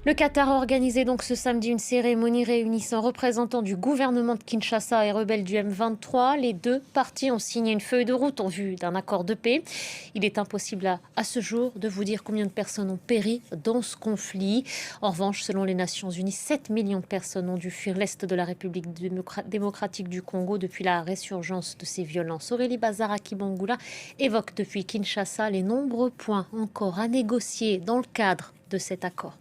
Le Qatar a organisé donc ce samedi une cérémonie réunissant représentants du gouvernement de Kinshasa et rebelles du M23. Les deux parties ont signé une feuille de route en vue d'un accord de paix. Il est impossible à ce jour de vous dire combien de personnes ont péri dans ce conflit. En revanche, selon les Nations Unies, 7 millions de personnes ont dû fuir l'est de la République démocratique du Congo depuis la résurgence de ces violences. Aurélie Bazaraki-Bangula évoque depuis Kinshasa les nombreux points encore à négocier dans le cadre de cet accord.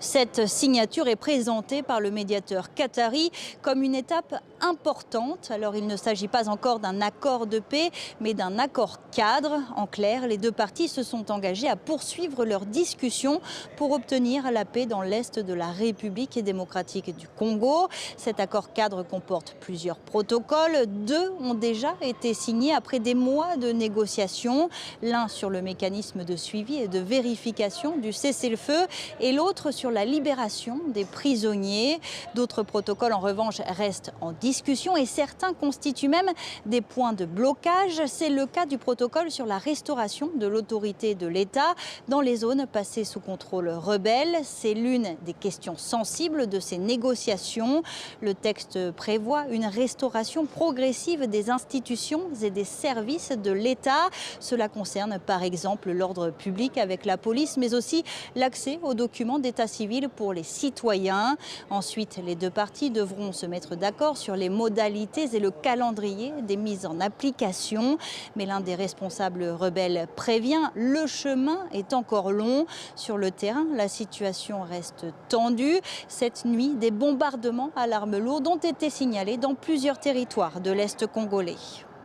Cette signature est présentée par le médiateur qatari comme une étape importante. Alors il ne s'agit pas encore d'un accord de paix, mais d'un accord cadre. En clair, les deux parties se sont engagées à poursuivre leurs discussions pour obtenir la paix dans l'est de la République démocratique du Congo. Cet accord cadre comporte plusieurs protocoles. Deux ont déjà été signés après des mois de négociations. L'un sur le mécanisme de suivi et de vérification du cessez-le-feu et l'autre sur la libération des prisonniers. D'autres protocoles, en revanche, restent en discussion et certains constituent même des points de blocage. C'est le cas du protocole sur la restauration de l'autorité de l'État dans les zones passées sous contrôle rebelle. C'est l'une des questions sensibles de ces négociations. Le texte prévoit une restauration progressive des institutions et des services de l'État. Cela concerne par exemple l'ordre public avec la police, mais aussi l'accès aux documents d'état civil pour les citoyens. Ensuite, les deux parties devront se mettre d'accord sur les modalités et le calendrier des mises en application. Mais l'un des responsables rebelles prévient, le chemin est encore long. Sur le terrain, la situation reste tendue. Cette nuit, des bombardements à l'arme lourde ont été signalés dans plusieurs territoires de l'Est congolais.